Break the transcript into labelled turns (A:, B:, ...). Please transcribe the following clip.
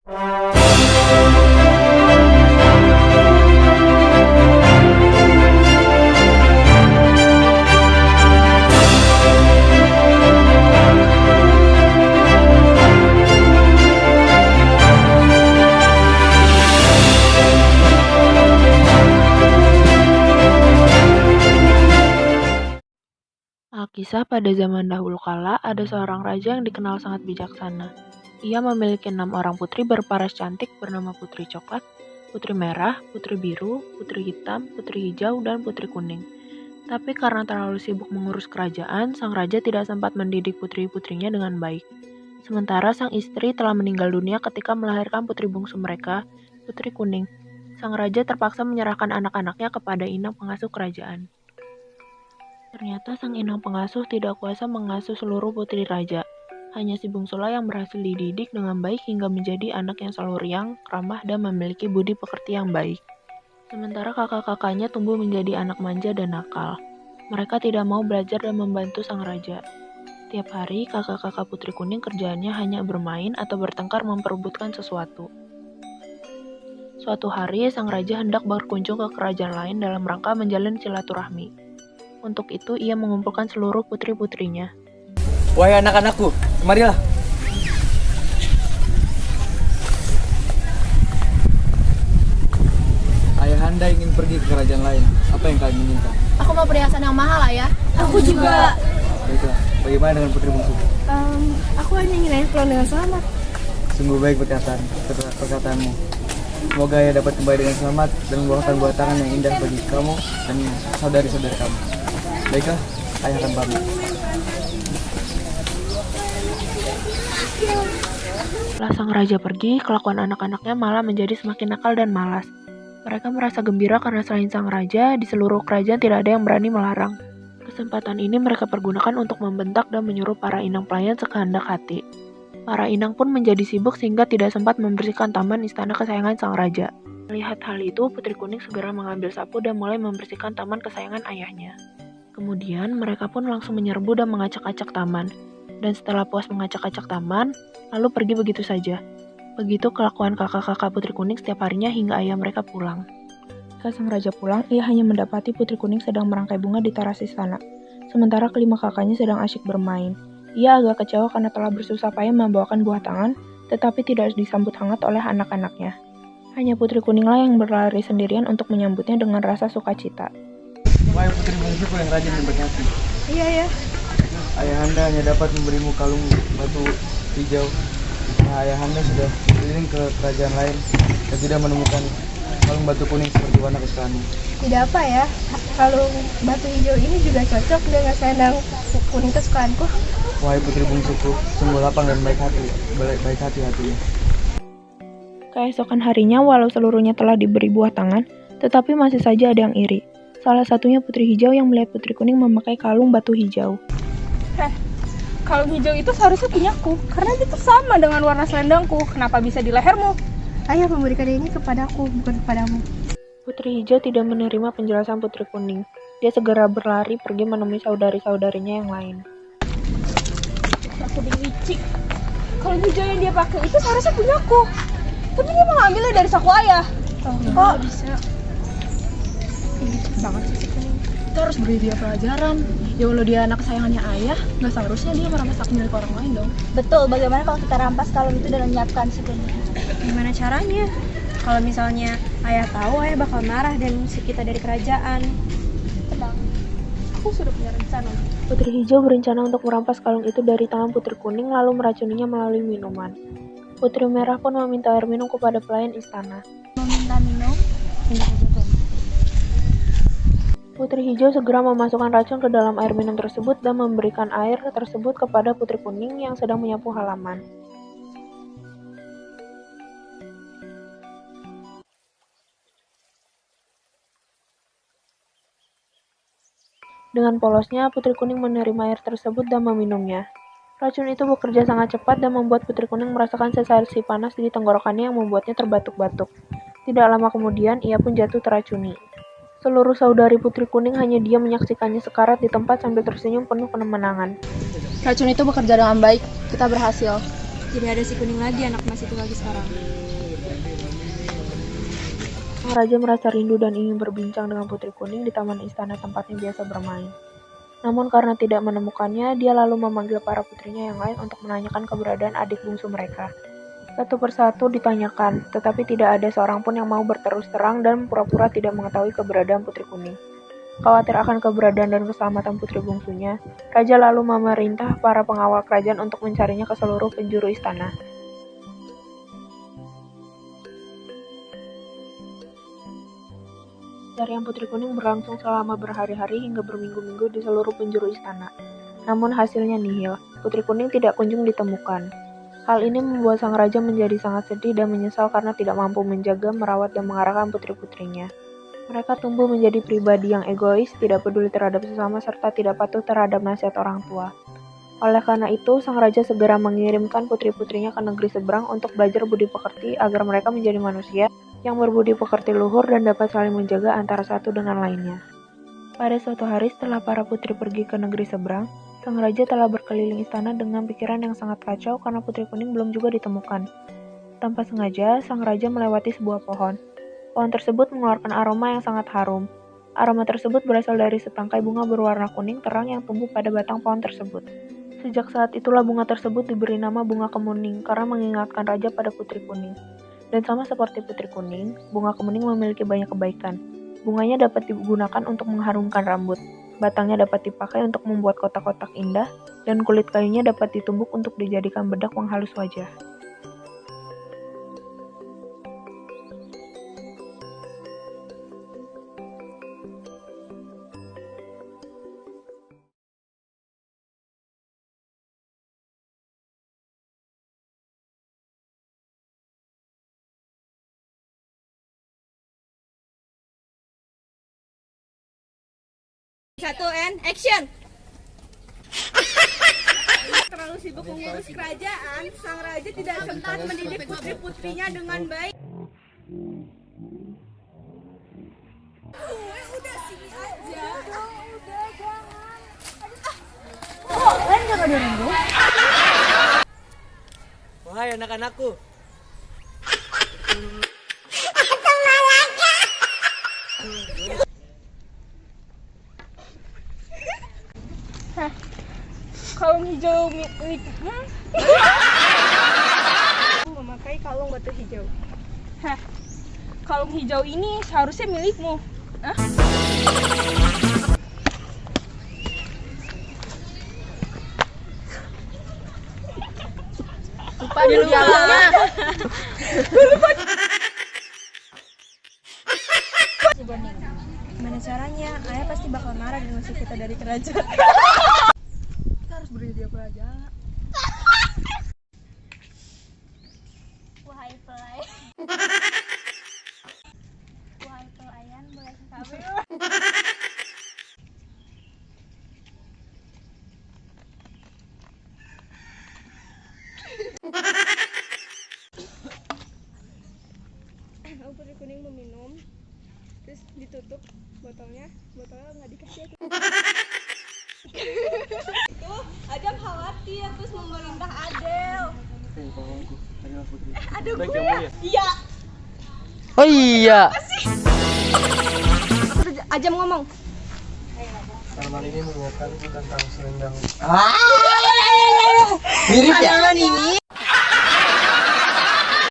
A: Alkisah pada zaman dahulu kala, ada seorang raja yang dikenal sangat bijaksana. Ia memiliki 6 orang putri berparas cantik bernama Putri Coklat, Putri Merah, Putri Biru, Putri Hitam, Putri Hijau, dan Putri Kuning. Tapi karena terlalu sibuk mengurus kerajaan, sang raja tidak sempat mendidik putri-putrinya dengan baik. Sementara sang istri telah meninggal dunia ketika melahirkan putri bungsu mereka, Putri Kuning. Sang raja terpaksa menyerahkan anak-anaknya kepada inang pengasuh kerajaan. Ternyata sang inang pengasuh tidak kuasa mengasuh seluruh putri raja. Hanya si bungsulah yang berhasil dididik dengan baik hingga menjadi anak yang selalu riang, ramah, dan memiliki budi pekerti yang baik. Sementara kakak-kakaknya tumbuh menjadi anak manja dan nakal. Mereka tidak mau belajar dan membantu sang raja. Tiap hari, kakak-kakak Putri Kuning kerjaannya hanya bermain atau bertengkar memperebutkan sesuatu. Suatu hari, sang raja hendak berkunjung ke kerajaan lain dalam rangka menjalin silaturahmi. Untuk itu, ia mengumpulkan seluruh putri-putrinya.
B: Wahai anak-anakku, kemarilah. Ayahanda ingin pergi ke kerajaan lain. Apa yang kalian inginkan?
C: Aku mau perhiasan yang mahal, Ayah. Aku juga.
B: Baiklah, bagaimana dengan putri bungsu?
C: Aku hanya ingin Ayah pulang dengan selamat.
B: Sungguh baik perkataanmu. Semoga ayah dapat kembali dengan selamat dan membawakan buah tangan yang indah bagi kamu dan saudari-saudari kamu. Baiklah, ayah akan pamit.
A: Setelah sang raja pergi, kelakuan anak-anaknya malah menjadi semakin nakal dan malas. Mereka merasa gembira karena selain sang raja, di seluruh kerajaan tidak ada yang berani melarang. Kesempatan ini mereka pergunakan untuk membentak dan menyuruh para inang pelayan sekehendak hati. Para inang pun menjadi sibuk sehingga tidak sempat membersihkan taman istana kesayangan sang raja. Melihat hal itu, Putri Kuning segera mengambil sapu dan mulai membersihkan taman kesayangan ayahnya. Kemudian, mereka pun langsung menyerbu dan mengacak-acak taman. Dan setelah puas mengacak-acak taman, lalu pergi begitu saja. Begitu kelakuan kakak-kakak Putri Kuning setiap harinya hingga ayah mereka pulang. Ketika sang raja pulang, ia hanya mendapati Putri Kuning sedang merangkai bunga di teras istana. Sementara kelima kakaknya sedang asyik bermain. Ia agak kecewa karena telah bersusah payah membawakan buah tangan, tetapi tidak disambut hangat oleh anak-anaknya. Hanya Putri Kuninglah yang berlari sendirian untuk menyambutnya dengan rasa sukacita.
B: Wahai putri bungsuku yang rajin dan baik hati.
C: Iya, ya.
B: Ayahanda hanya dapat memberimu kalung batu hijau. Nah, ayahanda sudah keliling ke kerajaan lain dan tidak menemukan kalung batu kuning seperti warna kesukaanmu.
C: Tidak apa ya, kalung batu hijau ini juga cocok dengan selendang kuning kesukaanku.
B: Wahai putri bungsuku, sungguh lapang dan baik hati hatinya.
A: Keesokan harinya, walau seluruhnya telah diberi buah tangan, tetapi masih saja ada yang iri. Salah satunya Putri Hijau yang melihat Putri Kuning memakai kalung batu hijau.
D: Kalung hijau itu seharusnya punyaku, karena itu sama dengan warna selendangku. Kenapa bisa di lehermu?
C: Ayah memberikan ini kepadaku, bukan kepadamu.
A: Putri Hijau tidak menerima penjelasan Putri Kuning. Dia segera berlari pergi menemui saudari-saudarinya yang lain.
D: Aku licik. Kalung hijau yang dia pakai itu seharusnya punyaku, tapi dia mengambilnya dari saku ayah.
C: Kok bisa?
D: Banget sih si Kuning. Kita harus beri dia pelajaran. Ya walau dia anak kesayangannya ayah, nggak seharusnya dia merampas hak milik orang lain dong.
C: Betul, bagaimana kalau kita rampas kalung itu dan lenyapkan si Kuning?
D: Gimana caranya? Kalau misalnya ayah tahu, ayah bakal marah dan mengusir kita dari kerajaan.
C: Tenang,
D: Aku sudah punya rencana.
A: Putri Hijau berencana untuk merampas kalung itu dari tangan Putri Kuning lalu meracuninya melalui minuman. Putri Merah pun meminta air minum kepada pelayan istana.
C: meminta minum.
A: Putri Hijau segera memasukkan racun ke dalam air minum tersebut dan memberikan air tersebut kepada Putri Kuning yang sedang menyapu halaman. Dengan polosnya, Putri Kuning menerima air tersebut dan meminumnya. Racun itu bekerja sangat cepat dan membuat Putri Kuning merasakan sensasi panas di tenggorokannya yang membuatnya terbatuk-batuk. Tidak lama kemudian, ia pun jatuh teracuni. Seluruh saudari Putri Kuning hanya diam menyaksikannya sekarat di tempat sambil tersenyum penuh kemenangan.
D: Racun itu bekerja dengan baik. Kita berhasil.
E: Jadi ada si Kuning lagi, anak emas itu lagi sekarang.
A: Sang raja merasa rindu dan ingin berbincang dengan Putri Kuning di taman istana tempatnya biasa bermain. Namun karena tidak menemukannya, dia lalu memanggil para putrinya yang lain untuk menanyakan keberadaan adik bungsu mereka. Satu persatu ditanyakan, tetapi tidak ada seorang pun yang mau berterus terang dan pura-pura tidak mengetahui keberadaan Putri Kuning. Khawatir akan keberadaan dan keselamatan putri bungsunya, raja lalu memerintah para pengawal kerajaan untuk mencarinya ke seluruh penjuru istana. Pencarian Putri Kuning berlangsung selama berhari-hari hingga berminggu-minggu di seluruh penjuru istana. Namun hasilnya nihil, Putri Kuning tidak kunjung ditemukan. Hal ini membuat sang raja menjadi sangat sedih dan menyesal karena tidak mampu menjaga, merawat, dan mengarahkan putri-putrinya. Mereka tumbuh menjadi pribadi yang egois, tidak peduli terhadap sesama, serta tidak patuh terhadap nasihat orang tua. Oleh karena itu, sang raja segera mengirimkan putri-putrinya ke negeri seberang untuk belajar budi pekerti agar mereka menjadi manusia yang berbudi pekerti luhur dan dapat saling menjaga antara satu dengan lainnya. Pada suatu hari setelah para putri pergi ke negeri seberang, sang raja telah berkeliling istana dengan pikiran yang sangat kacau karena Putri Kuning belum juga ditemukan. Tanpa sengaja, sang raja melewati sebuah pohon. Pohon tersebut mengeluarkan aroma yang sangat harum. Aroma tersebut berasal dari setangkai bunga berwarna kuning terang yang tumbuh pada batang pohon tersebut. Sejak saat itulah bunga tersebut diberi nama bunga kemuning karena mengingatkan raja pada Putri Kuning. Dan sama seperti Putri Kuning, bunga kemuning memiliki banyak kebaikan. Bunganya dapat digunakan untuk mengharumkan rambut, batangnya dapat dipakai untuk membuat kotak-kotak indah, dan kulit kayunya dapat ditumbuk untuk dijadikan bedak penghalus wajah.
F: Satu and action. Terlalu sibuk mengurus kerajaan, sang raja tidak sempat mendidik putri-putrinya dengan baik. Udah sini aja. Udah jangan.
C: Oh, kalian jangan direnggu.
B: Wahai anak-anakku,
C: Kalung hijau milikmu. Memakai kalung batu hijau. Hah, kalung hijau ini seharusnya milikmu. Hah?
D: Lupa di dalamnya.
C: Gimana caranya? Ayah pasti bakal marah dan ngusir kita dari kerajaan.
D: Kita harus beri dia pelajaran.
C: Wahai pelayan, boleh kami? Putri Kuning meminum, terus ditutup botolnya nggak dikasih.
F: Itu Adam khawatir terus memerintah Adel. Ada gue ya? Iya.
B: oh iya.
F: Ajam ngomong.
B: Tanaman ini mengingatkanku tentang selendang. Mirip jangan ini.